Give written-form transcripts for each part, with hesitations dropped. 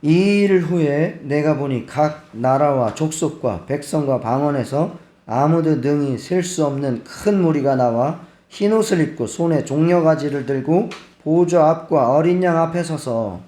이 일 후에 내가 보니 각 나라와 족속과 백성과 방언에서 아무도 능히 셀 수 없는 큰 무리가 나와 흰옷을 입고 손에 종려가지를 들고 보좌 앞과 어린 양 앞에 서서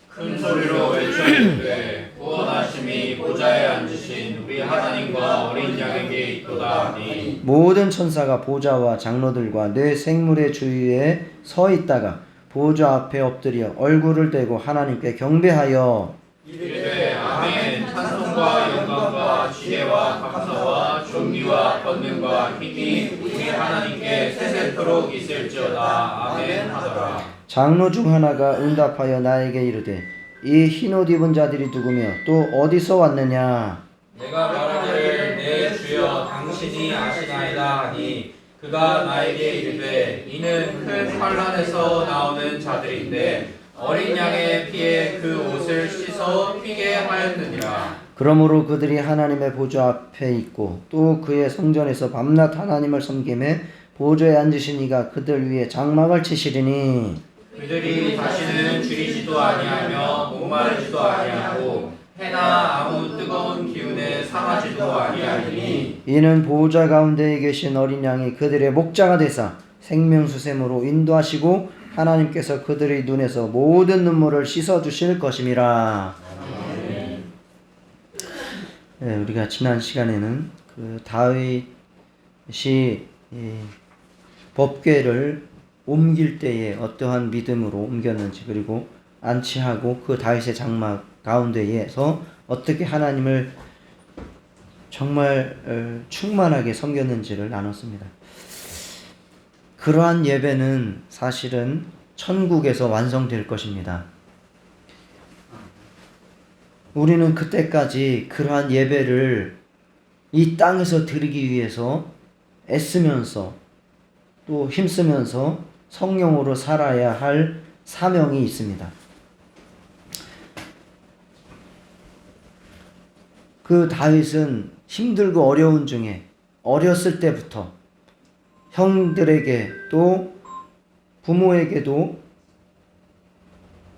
큰 소리로 외쳐이르되 구원하심이 보좌에 앉으신 우리 하나님과 어린 양에게 있도다 하니 모든 천사가 보좌와 장로들과 네 생물의 주위에 서 있다가 보좌 앞에 엎드려 얼굴을 대고 하나님께 경배하여 이르되 아멘. 찬송과 영광과 지혜와 감사와 존귀와 권능과 힘이 우리 하나님께 세세토록 있을지어다. 아멘 하더라. 장로 중 하나가 응답하여 나에게 이르되 이 흰옷 입은 자들이 누구며 또 어디서 왔느냐. 내가 말하기를 내 주여 당신이 아시나이다 하니 그가 나에게 이르되 이는 큰 환란에서 나오는 자들인데 어린 양의 피에 그 옷을 씻어 피게 하였느니라. 그러므로 그들이 하나님의 보좌 앞에 있고 또 그의 성전에서 밤낮 하나님을 섬기매 보좌에 앉으신 이가 그들 위에 장막을 치시리니 그들이 다시는 줄이지도 아니하며 목마르지도 아니하고 해나 아무 뜨거운 기운에 상하지도 아니하리니 이는 보좌 가운데에 계신 어린 양이 그들의 목자가 되사 생명수샘으로 인도하시고 하나님께서 그들의 눈에서 모든 눈물을 씻어주실 것임이라. 네, 우리가 지난 시간에는 그 다윗이 법궤를 옮길 때에 어떠한 믿음으로 옮겼는지, 그리고 안치하고 그 다윗의 장막 가운데에서 어떻게 하나님을 정말 충만하게 섬겼는지를 나눴습니다. 그러한 예배는 사실은 천국에서 완성될 것입니다. 우리는 그때까지 그러한 예배를 이 땅에서 드리기 위해서 애쓰면서 또 힘쓰면서 성령으로 살아야 할 사명이 있습니다. 그 다윗은 힘들고 어려운 중에 어렸을 때부터 형들에게 또 부모에게도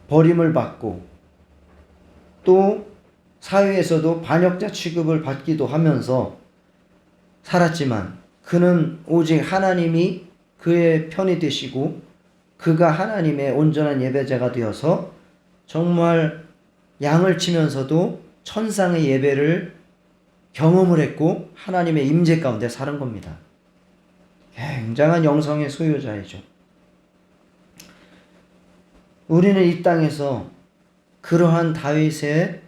버림을 받고 또 사회에서도 반역자 취급을 받기도 하면서 살았지만 그는 오직 하나님이 그의 편이 되시고 그가 하나님의 온전한 예배자가 되어서 정말 양을 치면서도 천상의 예배를 경험을 했고 하나님의 임재 가운데 사는 겁니다. 굉장한 영성의 소유자이죠. 우리는 이 땅에서 그러한 다윗의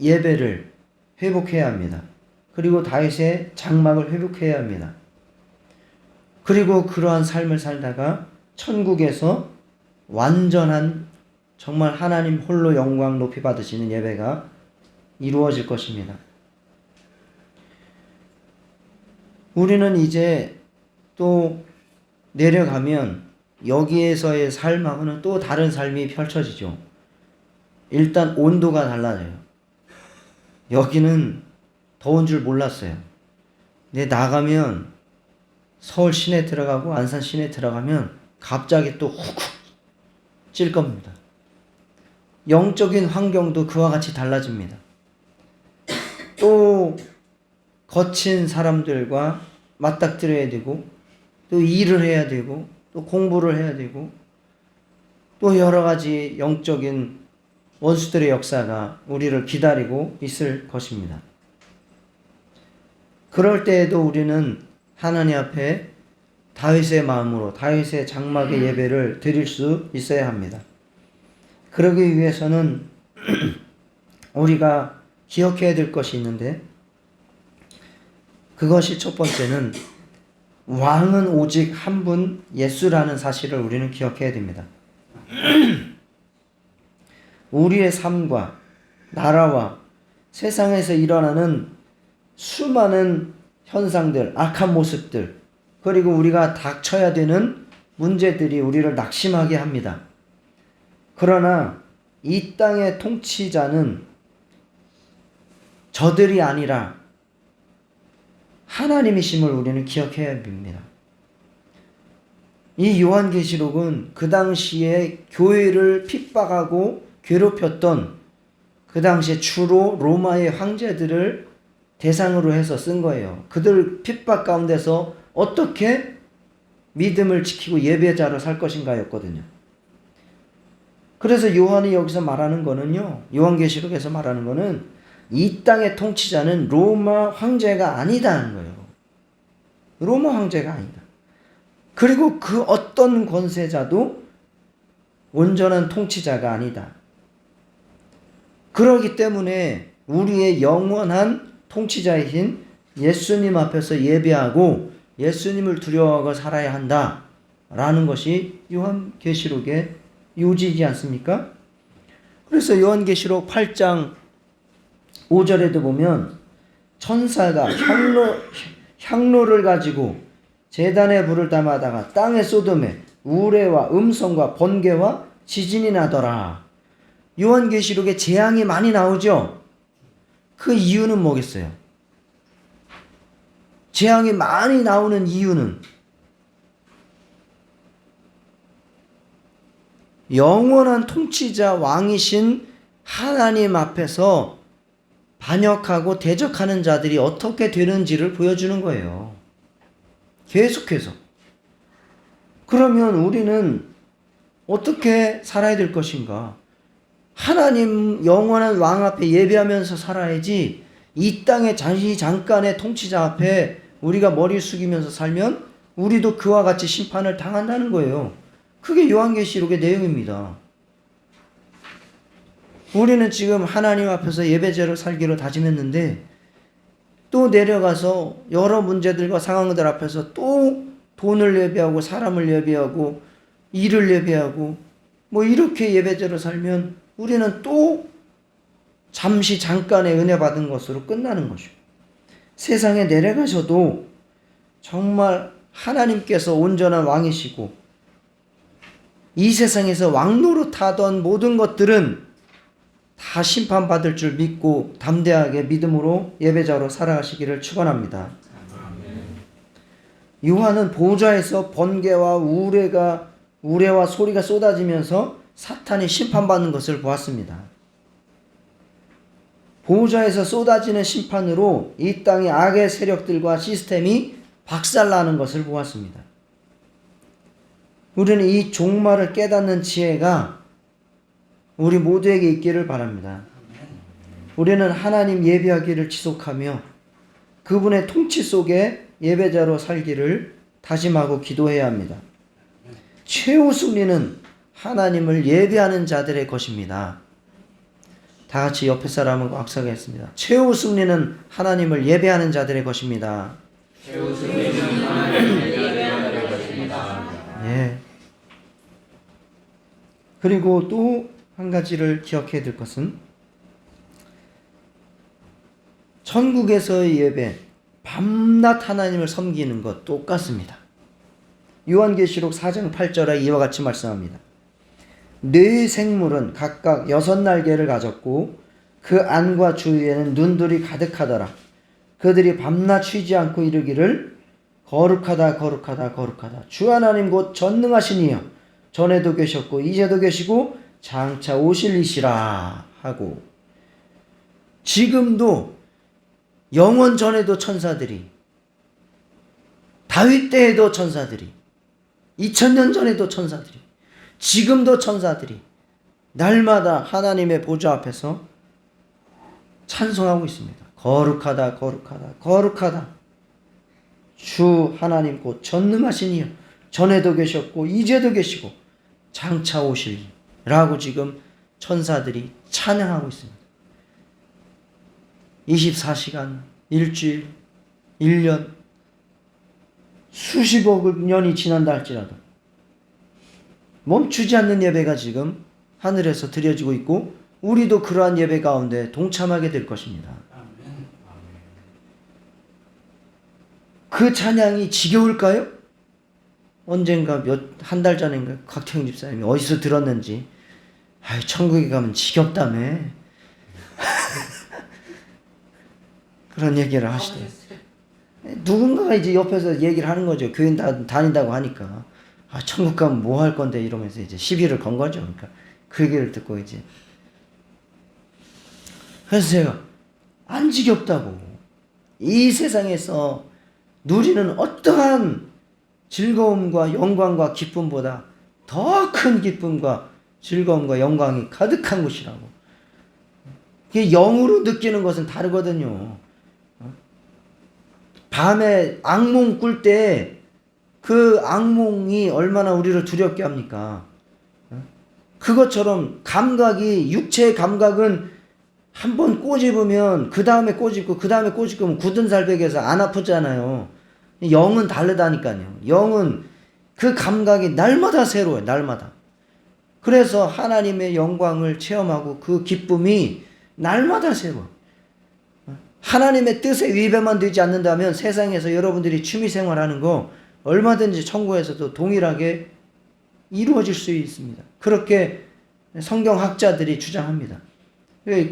예배를 회복해야 합니다. 그리고 다윗의 장막을 회복해야 합니다. 그리고 그러한 삶을 살다가 천국에서 완전한 정말 하나님 홀로 영광 높이 받으시는 예배가 이루어질 것입니다. 우리는 이제 또 내려가면 여기에서의 삶하고는 또 다른 삶이 펼쳐지죠. 일단 온도가 달라져요. 여기는 더운 줄 몰랐어요. 근데 나가면 서울 시내 들어가고 안산 시내 들어가면 갑자기 또 훅훅 찔 겁니다. 영적인 환경도 그와 같이 달라집니다. 또 거친 사람들과 맞닥뜨려야 되고 또 일을 해야 되고 또 공부를 해야 되고 또 여러 가지 영적인 원수들의 역사가 우리를 기다리고 있을 것입니다. 그럴 때에도 우리는 하나님 앞에 다윗의 마음으로 다윗의 장막의 예배를 드릴 수 있어야 합니다. 그러기 위해서는 우리가 기억해야 될 것이 있는데 그것이 첫 번째는 왕은 오직 한 분 예수라는 사실을 우리는 기억해야 됩니다. 우리의 삶과 나라와 세상에서 일어나는 수많은 현상들, 악한 모습들, 그리고 우리가 닥쳐야 되는 문제들이 우리를 낙심하게 합니다. 그러나 이 땅의 통치자는 저들이 아니라 하나님이심을 우리는 기억해야 합니다. 이 요한계시록은 그 당시에 교회를 핍박하고 괴롭혔던 그 당시에 주로 로마의 황제들을 대상으로 해서 쓴 거예요. 그들 핍박 가운데서 어떻게 믿음을 지키고 예배자로 살 것인가였거든요. 그래서 요한이 여기서 말하는 거는요, 요한계시록에서 말하는 거는 이 땅의 통치자는 로마 황제가 아니다는 거예요. 로마 황제가 아니다. 그리고 그 어떤 권세자도 온전한 통치자가 아니다. 그러기 때문에 우리의 영원한 통치자이신 예수님 앞에서 예배하고 예수님을 두려워하고 살아야 한다 라는 것이 요한계시록의 요지이지 않습니까? 그래서 요한계시록 8장 5절에도 보면 천사가 향로를 가지고 제단에 불을 담아다가 땅의 소돔에 우레와 음성과 번개와 지진이 나더라. 요한계시록에 재앙이 많이 나오죠. 그 이유는 뭐겠어요? 재앙이 많이 나오는 이유는 영원한 통치자 왕이신 하나님 앞에서 반역하고 대적하는 자들이 어떻게 되는지를 보여주는 거예요. 계속해서. 그러면 우리는 어떻게 살아야 될 것인가? 하나님 영원한 왕 앞에 예배하면서 살아야지 이 땅의 잠깐의 통치자 앞에 우리가 머리 숙이면서 살면 우리도 그와 같이 심판을 당한다는 거예요. 그게 요한계시록의 내용입니다. 우리는 지금 하나님 앞에서 예배자로 살기로 다짐했는데 또 내려가서 여러 문제들과 상황들 앞에서 또 돈을 예배하고 사람을 예배하고 일을 예배하고 뭐 이렇게 예배자로 살면 우리는 또 잠시 잠깐의 은혜 받은 것으로 끝나는 것이고, 세상에 내려가셔도 정말 하나님께서 온전한 왕이시고 이 세상에서 왕노릇하던 모든 것들은 다 심판받을 줄 믿고 담대하게 믿음으로 예배자로 살아가시기를 축원합니다. 요한은 보좌에서 번개와 우레와 소리가 쏟아지면서 사탄이 심판받는 것을 보았습니다. 보좌에서 쏟아지는 심판으로 이 땅의 악의 세력들과 시스템이 박살나는 것을 보았습니다. 우리는 이 종말을 깨닫는 지혜가 우리 모두에게 있기를 바랍니다. 우리는 하나님 예배하기를 지속하며 그분의 통치 속에 예배자로 살기를 다짐하고 기도해야 합니다. 최후 승리는 하나님을 예배하는 자들의 것입니다. 다 같이 옆에 사람하고 악수하겠습니다. 최후 승리는 하나님을 예배하는 자들의 것입니다. 최후 승리는 하나님을 예배하는 자들의 것입니다. 예. 그리고 또 한 가지를 기억해야 될 것은 천국에서의 예배, 밤낮 하나님을 섬기는 것 똑같습니다. 요한계시록 4장 8절에 이와 같이 말씀합니다. 네 생물은 각각 6날개를 가졌고 그 안과 주위에는 눈들이 가득하더라. 그들이 밤낮 쉬지 않고 이르기를 거룩하다 거룩하다 거룩하다 주 하나님 곧 전능하신 이여 전에도 계셨고 이제도 계시고 장차 오실 이시라 하고, 지금도 영원 전에도 천사들이, 다윗 때에도 천사들이, 2000년 전에도 천사들이, 지금도 천사들이 날마다 하나님의 보좌 앞에서 찬송하고 있습니다. 거룩하다 거룩하다 거룩하다 주 하나님 곧 전능하신 이여 전에도 계셨고 이제도 계시고 장차 오실 라고 지금 천사들이 찬양하고 있습니다. 24시간, 일주일, 1년, 수십억 년이 지난다 할지라도 멈추지 않는 예배가 지금 하늘에서 드려지고 있고 우리도 그러한 예배 가운데 동참하게 될 것입니다. 그 찬양이 지겨울까요? 언젠가 한 달 전인가 곽태영 집사님이 어디서 들었는지 천국에 가면 지겹다며 그런 얘기를 하시더라고요. 누군가가 이제 옆에서 얘기를 하는 거죠. 교인 다닌다고 하니까 천국 가면 뭐 할 건데 이러면서 이제 시비를 건 거죠. 그러니까 그 얘기를 듣고 이제 그래서 제가 안 지겹다고. 이 세상에서 누리는 어떠한 즐거움과 영광과 기쁨보다 더 큰 기쁨과 즐거움과 영광이 가득한 곳이라고. 이게 영으로 느끼는 것은 다르거든요. 밤에 악몽 꿀 때 그 악몽이 얼마나 우리를 두렵게 합니까? 그것처럼 감각이, 육체의 감각은 한 번 꼬집으면 그 다음에 꼬집고 그 다음에 꼬집으면 굳은 살백에서 안 아프잖아요. 영은 다르다니까요. 영은 그 감각이 날마다 새로워요. 날마다. 그래서 하나님의 영광을 체험하고 그 기쁨이 날마다 새로워요. 하나님의 뜻에 위배만 되지 않는다면 세상에서 여러분들이 취미생활하는 거 얼마든지 천국에서도 동일하게 이루어질 수 있습니다. 그렇게 성경학자들이 주장합니다.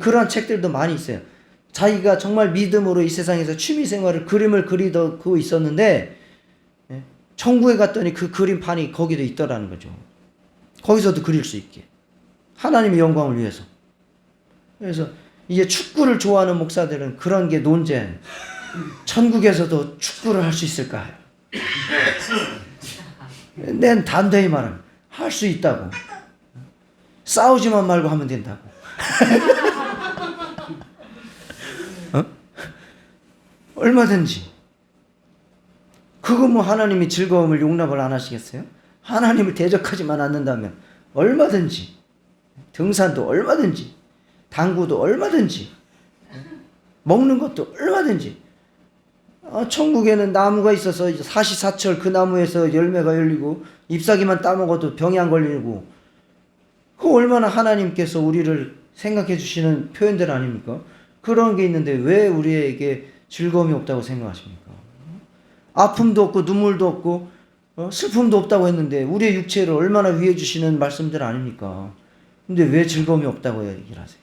그런 책들도 많이 있어요. 자기가 정말 믿음으로 이 세상에서 취미생활을 그림을 그리고 있었는데 천국에 갔더니 그 그림판이 거기도 있더라는 거죠. 거기서도 그릴 수 있게. 하나님의 영광을 위해서. 그래서 이제 축구를 좋아하는 목사들은 그런 게 논제예요. 천국에서도 축구를 할 수 있을까요? 난 단단히 말합니다. 할 수 있다고. 싸우지만 말고 하면 된다고. 얼마든지. 그거 뭐 하나님이 즐거움을 용납을 안 하시겠어요? 하나님을 대적하지만 않는다면 얼마든지. 등산도 얼마든지. 당구도 얼마든지. 먹는 것도 얼마든지. 천국에는 나무가 있어서 사시사철 그 나무에서 열매가 열리고 잎사귀만 따먹어도 병이 안 걸리고, 그 얼마나 하나님께서 우리를 생각해 주시는 표현들 아닙니까? 그런 게 있는데 왜 우리에게 즐거움이 없다고 생각하십니까? 아픔도 없고 눈물도 없고 슬픔도 없다고 했는데 우리의 육체를 얼마나 위해 주시는 말씀들 아닙니까? 근데 왜 즐거움이 없다고 얘기를 하세요?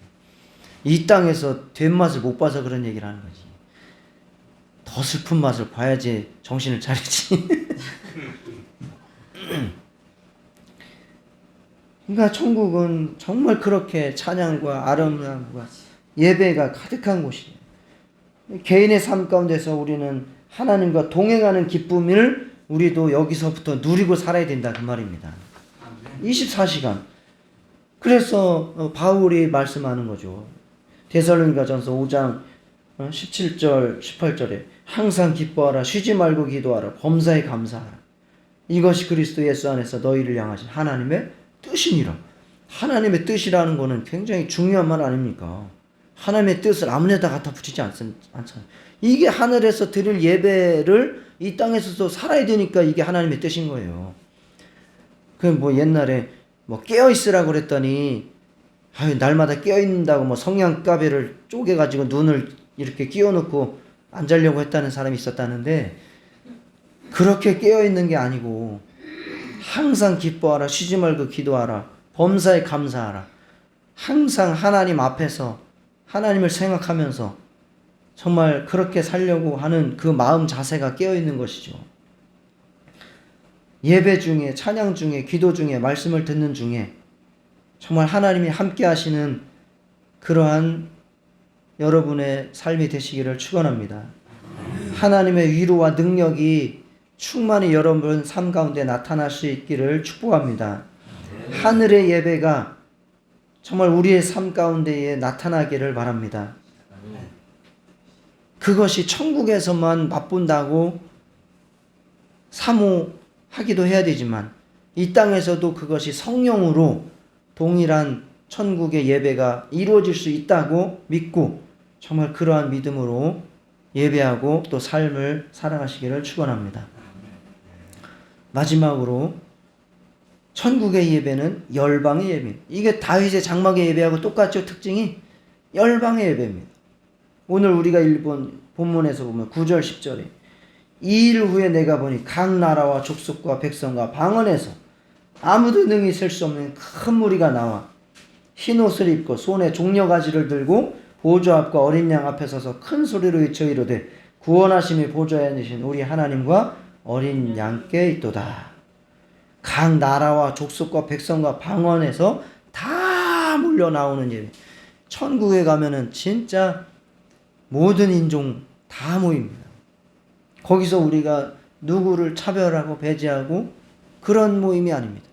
이 땅에서 된 맛을 못 봐서 그런 얘기를 하는 거지. 더 슬픈 맛을 봐야지 정신을 차리지. 그러니까 천국은 정말 그렇게 찬양과 아름다움과 예배가 가득한 곳이에요. 개인의 삶 가운데서 우리는 하나님과 동행하는 기쁨을 우리도 여기서부터 누리고 살아야 된다 그 말입니다. 24시간. 그래서 바울이 말씀하는 거죠. 데살로니가전서 5장 17절 18절에 항상 기뻐하라, 쉬지 말고 기도하라, 범사에 감사하라. 이것이 그리스도 예수 안에서 너희를 향하신 하나님의 뜻이니라. 하나님의 뜻이라는 거는 굉장히 중요한 말 아닙니까? 하나님의 뜻을 아무데나 갖다 붙이지 않잖아요. 이게 하늘에서 드릴 예배를 이 땅에서도 살아야 되니까 이게 하나님의 뜻인 거예요. 그 뭐 옛날에 뭐 깨어있으라고 그랬더니 날마다 깨어있는다고 뭐 성냥가베를 쪼개가지고 눈을 이렇게 끼워놓고 안 자려고 했다는 사람이 있었다는데, 그렇게 깨어있는 게 아니고 항상 기뻐하라, 쉬지 말고 기도하라, 범사에 감사하라. 항상 하나님 앞에서 하나님을 생각하면서 정말 그렇게 살려고 하는 그 마음 자세가 깨어있는 것이죠. 예배 중에, 찬양 중에, 기도 중에, 말씀을 듣는 중에 정말 하나님이 함께 하시는 그러한 여러분의 삶이 되시기를 축원합니다. 하나님의 위로와 능력이 충만히 여러분 삶 가운데 나타날 수 있기를 축복합니다. 하늘의 예배가 정말 우리의 삶 가운데에 나타나기를 바랍니다. 그것이 천국에서만 맛본다고 사모하기도 해야 되지만 이 땅에서도 그것이 성령으로 동일한 천국의 예배가 이루어질 수 있다고 믿고 정말 그러한 믿음으로 예배하고 또 삶을 살아가시기를 축원합니다. 마지막으로 천국의 예배는 열방의 예배입니다. 이게 다윗의 장막의 예배하고 똑같죠. 특징이 열방의 예배입니다. 오늘 우리가 읽은 본문에서 보면 9절 10절에 이 일 후에 내가 보니 각 나라와 족속과 백성과 방언에서 아무도 능히 셀 수 없는 큰 무리가 나와 흰옷을 입고 손에 종려가지를 들고 보좌 앞과 어린 양 앞에 서서 큰 소리로 외쳐 이르되 구원하심이 보좌에 앉으신 우리 하나님과 어린 양께 있도다. 각 나라와 족속과 백성과 방언에서 다 몰려 나오는 예배. 천국에 가면은 진짜 모든 인종 다 모입니다. 거기서 우리가 누구를 차별하고 배제하고 그런 모임이 아닙니다.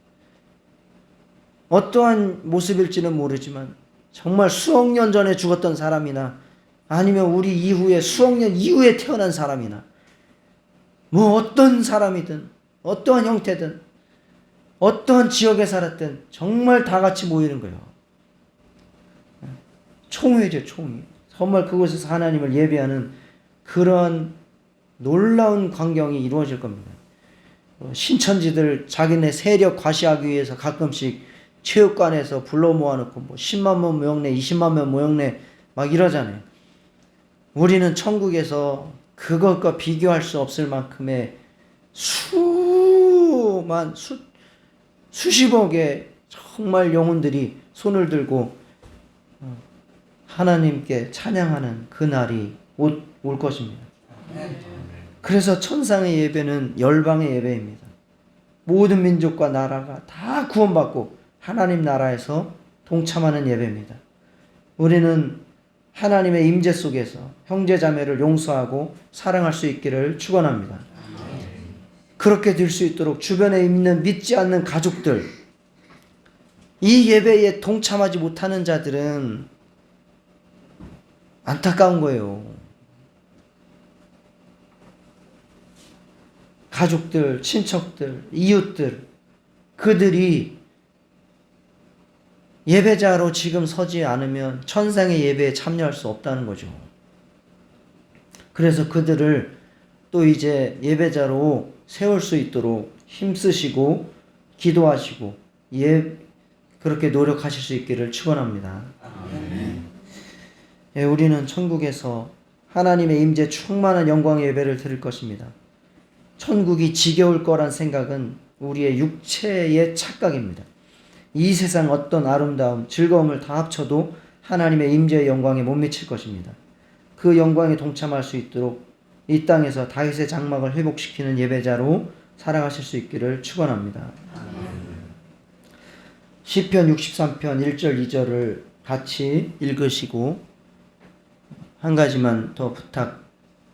어떠한 모습일지는 모르지만 정말 수억 년 전에 죽었던 사람이나 아니면 우리 이후에 수억 년 이후에 태어난 사람이나 뭐 어떤 사람이든 어떠한 형태든 어떠한 지역에 살았든 정말 다 같이 모이는 거예요. 총회죠, 총회. 정말 그곳에서 하나님을 예배하는 그런 놀라운 광경이 이루어질 겁니다. 신천지들 자기네 세력 과시하기 위해서 가끔씩 체육관에서 불러 모아놓고 뭐 10만 명 모형내, 20만 명 모형내 막 이러잖아요. 우리는 천국에서 그것과 비교할 수 없을 만큼의 수십억의 정말 영혼들이 손을 들고 하나님께 찬양하는 그 날이 올 것입니다. 그래서 천상의 예배는 열방의 예배입니다. 모든 민족과 나라가 다 구원받고 하나님 나라에서 동참하는 예배입니다. 우리는 하나님의 임재 속에서 형제자매를 용서하고 사랑할 수 있기를 축원합니다. 그렇게 될 수 있도록 주변에 있는 믿지 않는 가족들, 이 예배에 동참하지 못하는 자들은 안타까운 거예요. 가족들, 친척들, 이웃들, 그들이 예배자로 지금 서지 않으면 천상의 예배에 참여할 수 없다는 거죠. 그래서 그들을 또 이제 예배자로 세울 수 있도록 힘쓰시고 기도하시고 그렇게 노력하실 수 있기를 축원합니다. 우리는 천국에서 하나님의 임재 충만한 영광의 예배를 드릴 것입니다. 천국이 지겨울 거란 생각은 우리의 육체의 착각입니다. 이 세상 어떤 아름다움, 즐거움을 다 합쳐도 하나님의 임재의 영광에 못 미칠 것입니다. 그 영광에 동참할 수 있도록 이 땅에서 다윗의 장막을 회복시키는 예배자로 살아가실 수 있기를 축원합니다. 시편 63편 1절 2절을 같이 읽으시고 한 가지만 더 부탁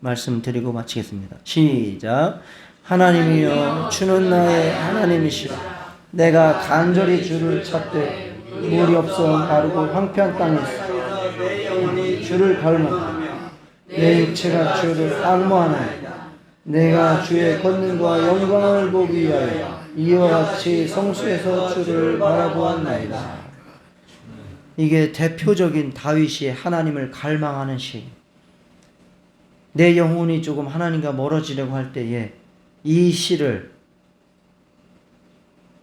말씀드리고 마치겠습니다. 시작. 하나님이여 주는 나의 하나님이시라. 내가 간절히 주를 찾되 물이 없어 마르고 황폐한 땅에서 내 영혼이 주를 갈망하며 내 육체가 주를 악모하나이다. 내가 주의 권능과 영광을 보기 위하여 이와 같이 성수에서 주를 바라보았나이다. 이게 대표적인 다윗이 하나님을 갈망하는 시. 내 영혼이 조금 하나님과 멀어지려고 할 때에 이 시를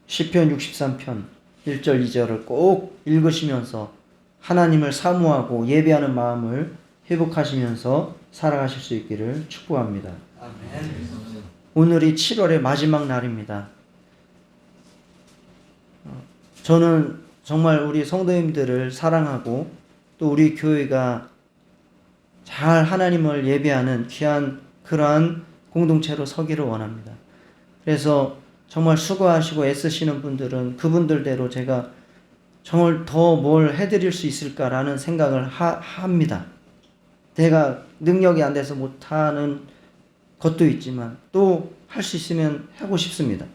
시편 63편 1절 2절을 꼭 읽으시면서 하나님을 사모하고 예배하는 마음을 회복하시면서 살아가실 수 있기를 축복합니다. 아멘. 오늘이 7월의 마지막 날입니다. 저는 정말 우리 성도님들을 사랑하고 또 우리 교회가 잘 하나님을 예배하는 귀한 그러한 공동체로 서기를 원합니다. 그래서 정말 수고하시고 애쓰시는 분들은 그분들대로 제가 정말 더 뭘 해드릴 수 있을까라는 생각을 합니다. 내가 능력이 안 돼서 못하는 것도 있지만 또 할 수 있으면 하고 싶습니다.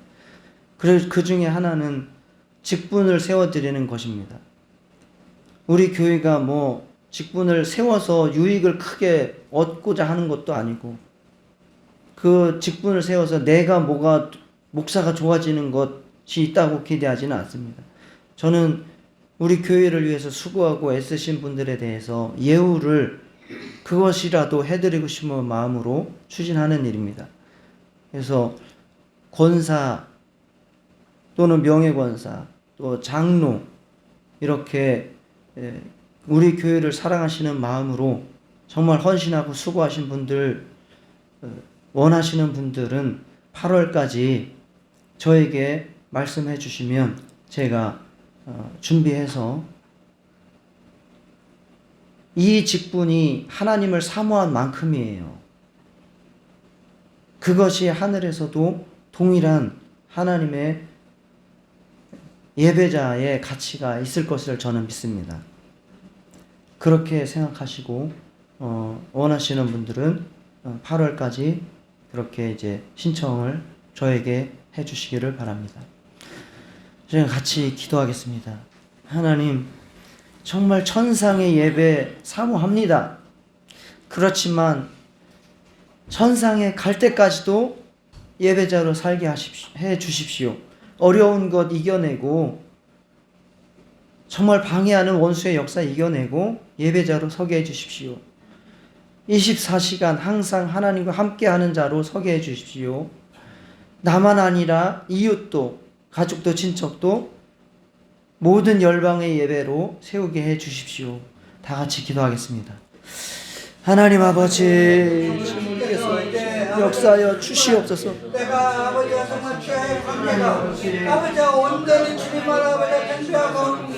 그래서 그 중에 하나는 직분을 세워드리는 것입니다. 우리 교회가 뭐 직분을 세워서 유익을 크게 얻고자 하는 것도 아니고 그 직분을 세워서 내가 목사가 좋아지는 것이 있다고 기대하지는 않습니다. 저는 우리 교회를 위해서 수고하고 애쓰신 분들에 대해서 예우를 그것이라도 해드리고 싶은 마음으로 추진하는 일입니다. 그래서 권사 또는 명예권사 또 장로 이렇게 우리 교회를 사랑하시는 마음으로 정말 헌신하고 수고하신 분들 원하시는 분들은 8월까지 저에게 말씀해 주시면 제가 준비해서 이 직분이 하나님을 사모한 만큼이에요. 그것이 하늘에서도 동일한 하나님의 예배자의 가치가 있을 것을 저는 믿습니다. 그렇게 생각하시고 원하시는 분들은 8월까지 그렇게 이제 신청을 저에게 해주시기를 바랍니다. 저희가 같이 기도하겠습니다. 하나님, 정말 천상의 예배 사모합니다. 그렇지만 천상에 갈 때까지도 예배자로 살게 해 주십시오. 어려운 것 이겨내고 정말 방해하는 원수의 역사 이겨내고 예배자로 서게 해 주십시오. 24시간 항상 하나님과 함께하는 자로 서게 해 주십시오. 나만 아니라 이웃도 가족도 친척도 모든 열방의 예배로 세우게 해 주십시오. 다 같이 기도하겠습니다. 하나님 아버지, 주님께서 역사하여 주시옵소서. 내가 아버지와 정말 최악의 관계가 아버지와 온전히 주님을 아버지와 경배하고